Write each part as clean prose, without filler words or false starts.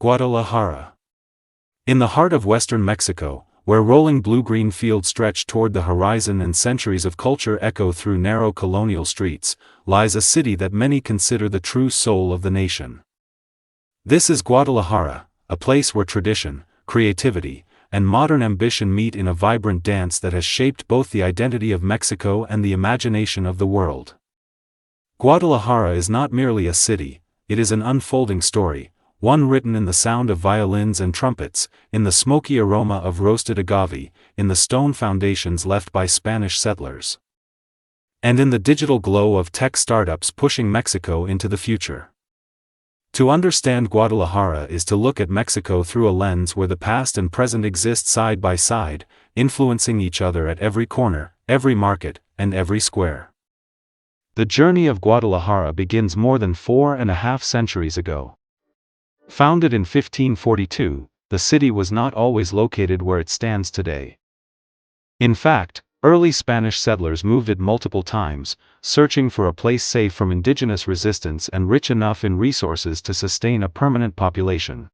Guadalajara. In the heart of western Mexico, where rolling blue-green fields stretch toward the horizon and centuries of culture echo through narrow colonial streets, lies a city that many consider the true soul of the nation. This is Guadalajara, a place where tradition, creativity, and modern ambition meet in a vibrant dance that has shaped both the identity of Mexico and the imagination of the world. Guadalajara is not merely a city, it is an unfolding story, one written in the sound of violins and trumpets, in the smoky aroma of roasted agave, in the stone foundations left by Spanish settlers, and in the digital glow of tech startups pushing Mexico into the future. To understand Guadalajara is to look at Mexico through a lens where the past and present exist side by side, influencing each other at every corner, every market, and every square. The journey of Guadalajara begins more than 4.5 centuries ago. Founded in 1542, the city was not always located where it stands today. In fact, early Spanish settlers moved it multiple times, searching for a place safe from indigenous resistance and rich enough in resources to sustain a permanent population.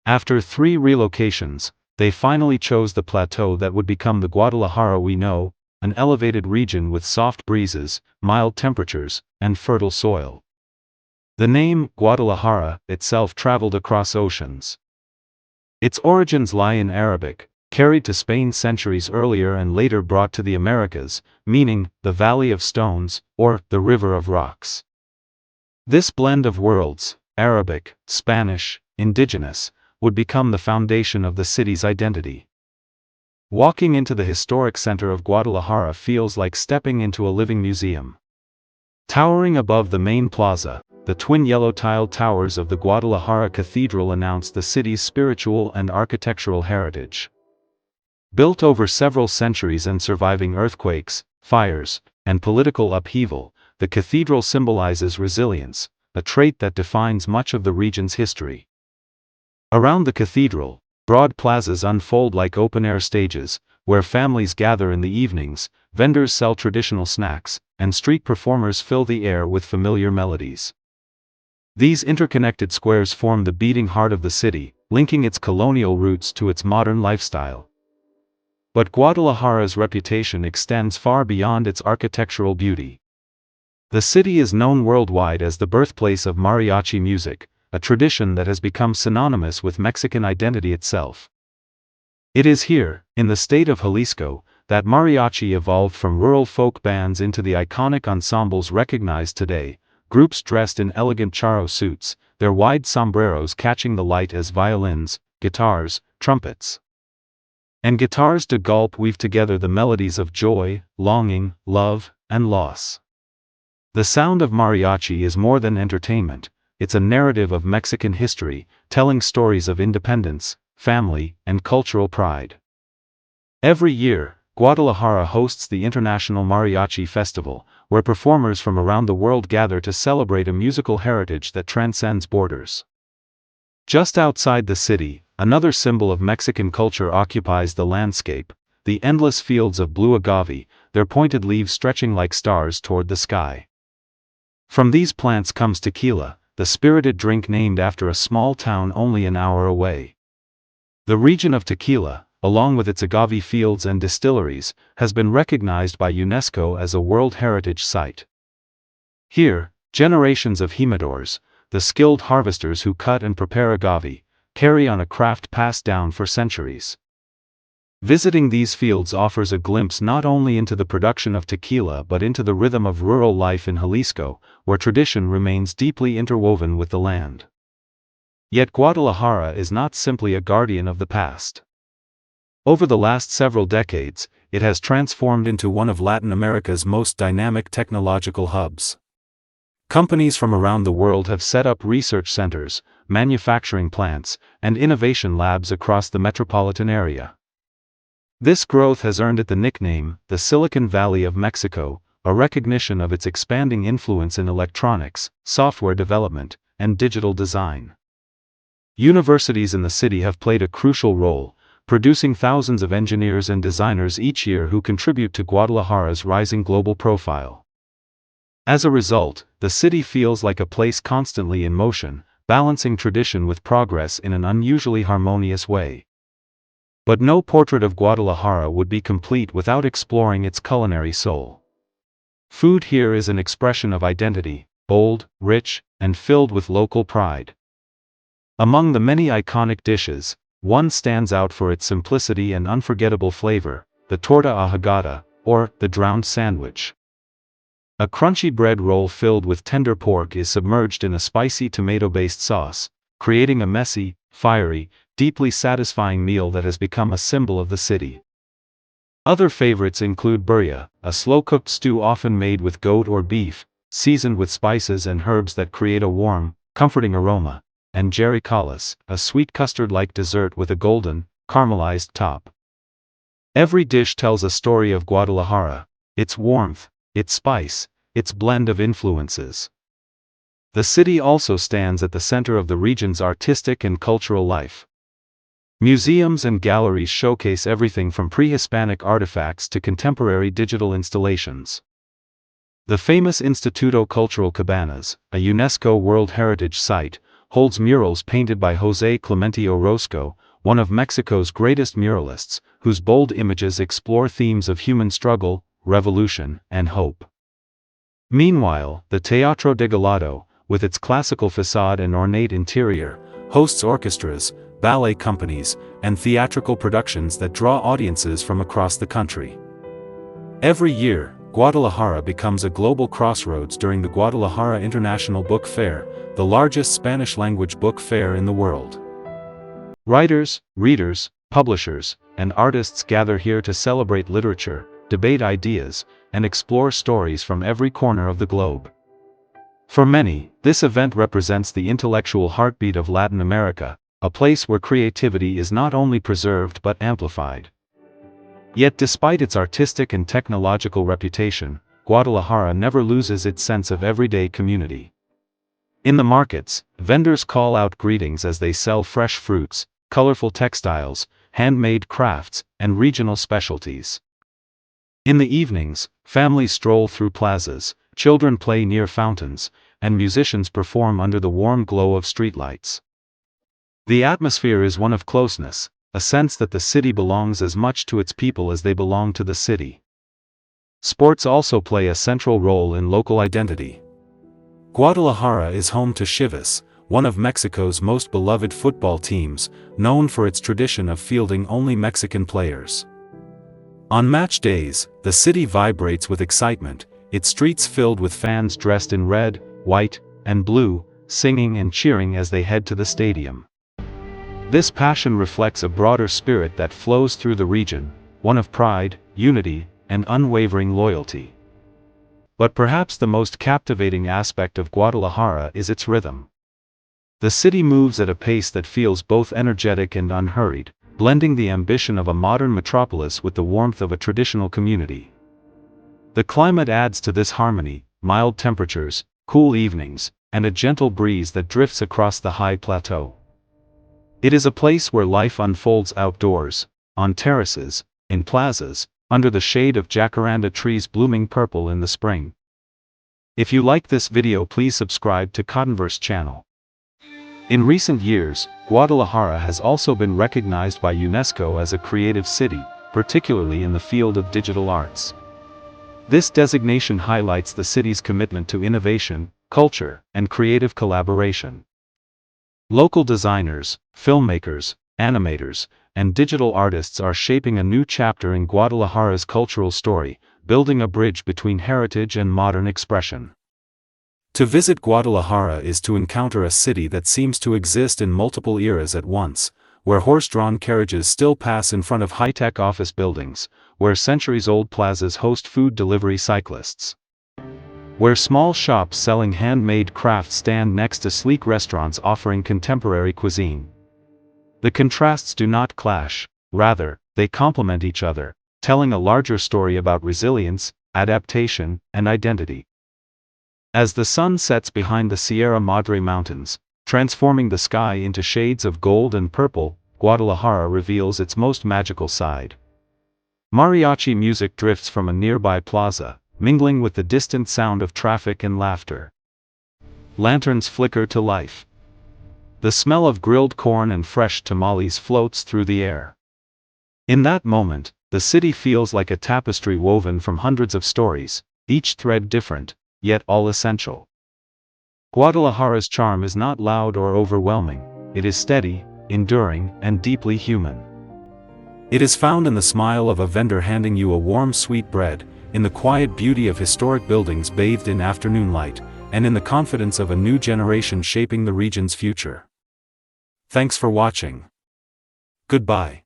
After 3 relocations, they finally chose the plateau that would become the Guadalajara we know, an elevated region with soft breezes, mild temperatures, and fertile soil. The name, Guadalajara, itself traveled across oceans. Its origins lie in Arabic, carried to Spain centuries earlier and later brought to the Americas, meaning, the Valley of Stones, or, the River of Rocks. This blend of worlds, Arabic, Spanish, indigenous, would become the foundation of the city's identity. Walking into the historic center of Guadalajara feels like stepping into a living museum. Towering above the main plaza, the twin yellow-tiled towers of the Guadalajara Cathedral announce the city's spiritual and architectural heritage. Built over several centuries and surviving earthquakes, fires, and political upheaval, the cathedral symbolizes resilience, a trait that defines much of the region's history. Around the cathedral, broad plazas unfold like open-air stages, where families gather in the evenings, vendors sell traditional snacks, and street performers fill the air with familiar melodies. These interconnected squares form the beating heart of the city, linking its colonial roots to its modern lifestyle. But Guadalajara's reputation extends far beyond its architectural beauty. The city is known worldwide as the birthplace of mariachi music, a tradition that has become synonymous with Mexican identity itself. It is here, in the state of Jalisco, that mariachi evolved from rural folk bands into the iconic ensembles recognized today, groups dressed in elegant charro suits, their wide sombreros catching the light as violins, guitars, trumpets, and guitars de golpe weave together the melodies of joy, longing, love, and loss. The sound of mariachi is more than entertainment, it's a narrative of Mexican history, telling stories of independence, family, and cultural pride. Every year, Guadalajara hosts the International Mariachi Festival, where performers from around the world gather to celebrate a musical heritage that transcends borders. Just outside the city, another symbol of Mexican culture occupies the landscape, the endless fields of blue agave, their pointed leaves stretching like stars toward the sky. From these plants comes tequila, the spirited drink named after a small town only an hour away. The region of tequila, along with its agave fields and distilleries, has been recognized by UNESCO as a World Heritage Site. Here, generations of jimadores, the skilled harvesters who cut and prepare agave, carry on a craft passed down for centuries. Visiting these fields offers a glimpse not only into the production of tequila but into the rhythm of rural life in Jalisco, where tradition remains deeply interwoven with the land. Yet Guadalajara is not simply a guardian of the past. Over the last several decades, it has transformed into one of Latin America's most dynamic technological hubs. Companies from around the world have set up research centers, manufacturing plants, and innovation labs across the metropolitan area. This growth has earned it the nickname, the Silicon Valley of Mexico, a recognition of its expanding influence in electronics, software development, and digital design. Universities in the city have played a crucial role, producing thousands of engineers and designers each year who contribute to Guadalajara's rising global profile. As a result, the city feels like a place constantly in motion, balancing tradition with progress in an unusually harmonious way. But no portrait of Guadalajara would be complete without exploring its culinary soul. Food here is an expression of identity, bold, rich, and filled with local pride. Among the many iconic dishes, one stands out for its simplicity and unforgettable flavor: the torta ahogada, or the drowned sandwich. A crunchy bread roll filled with tender pork is submerged in a spicy tomato-based sauce, creating a messy, fiery, deeply satisfying meal that has become a symbol of the city. Other favorites include birria, a slow-cooked stew often made with goat or beef, seasoned with spices and herbs that create a warm, comforting aroma, and jericalas, a sweet custard-like dessert with a golden, caramelized top. Every dish tells a story of Guadalajara, its warmth, its spice, its blend of influences. The city also stands at the center of the region's artistic and cultural life. Museums and galleries showcase everything from pre-Hispanic artifacts to contemporary digital installations. The famous Instituto Cultural Cabanas, a UNESCO World Heritage Site, holds murals painted by José Clemente Orozco, one of Mexico's greatest muralists, whose bold images explore themes of human struggle, revolution, and hope. Meanwhile, the Teatro de Gallardo, with its classical facade and ornate interior, hosts orchestras, ballet companies, and theatrical productions that draw audiences from across the country. Every year, Guadalajara becomes a global crossroads during the Guadalajara International Book Fair, the largest Spanish-language book fair in the world. Writers, readers, publishers, and artists gather here to celebrate literature, debate ideas, and explore stories from every corner of the globe. For many, this event represents the intellectual heartbeat of Latin America, a place where creativity is not only preserved but amplified. Yet despite its artistic and technological reputation, Guadalajara never loses its sense of everyday community. In the markets, vendors call out greetings as they sell fresh fruits, colorful textiles, handmade crafts, and regional specialties. In the evenings, families stroll through plazas, children play near fountains, and musicians perform under the warm glow of streetlights. The atmosphere is one of closeness, a sense that the city belongs as much to its people as they belong to the city. Sports also play a central role in local identity. Guadalajara is home to Chivas, one of Mexico's most beloved football teams, known for its tradition of fielding only Mexican players. On match days, the city vibrates with excitement, its streets filled with fans dressed in red, white, and blue, singing and cheering as they head to the stadium. This passion reflects a broader spirit that flows through the region, one of pride, unity, and unwavering loyalty. But perhaps the most captivating aspect of Guadalajara is its rhythm. The city moves at a pace that feels both energetic and unhurried, blending the ambition of a modern metropolis with the warmth of a traditional community. The climate adds to this harmony: mild temperatures, cool evenings, and a gentle breeze that drifts across the high plateau. It is a place where life unfolds outdoors, on terraces, in plazas, under the shade of jacaranda trees blooming purple in the spring. If you like this video, please subscribe to Cottonverse channel. In recent years, Guadalajara has also been recognized by UNESCO as a creative city, particularly in the field of digital arts. This designation highlights the city's commitment to innovation, culture, and creative collaboration. Local designers, filmmakers, animators, and digital artists are shaping a new chapter in Guadalajara's cultural story, building a bridge between heritage and modern expression. To visit Guadalajara is to encounter a city that seems to exist in multiple eras at once, where horse-drawn carriages still pass in front of high-tech office buildings, where centuries-old plazas host food delivery cyclists, where small shops selling handmade crafts stand next to sleek restaurants offering contemporary cuisine. The contrasts do not clash, rather, they complement each other, telling a larger story about resilience, adaptation, and identity. As the sun sets behind the Sierra Madre Mountains, transforming the sky into shades of gold and purple, Guadalajara reveals its most magical side. Mariachi music drifts from a nearby plaza, mingling with the distant sound of traffic and laughter. Lanterns flicker to life. The smell of grilled corn and fresh tamales floats through the air. In that moment, the city feels like a tapestry woven from hundreds of stories, each thread different, yet all essential. Guadalajara's charm is not loud or overwhelming, it is steady, enduring, and deeply human. It is found in the smile of a vendor handing you a warm sweet bread, in the quiet beauty of historic buildings bathed in afternoon light, and in the confidence of a new generation shaping the region's future. Thanks for watching. Goodbye.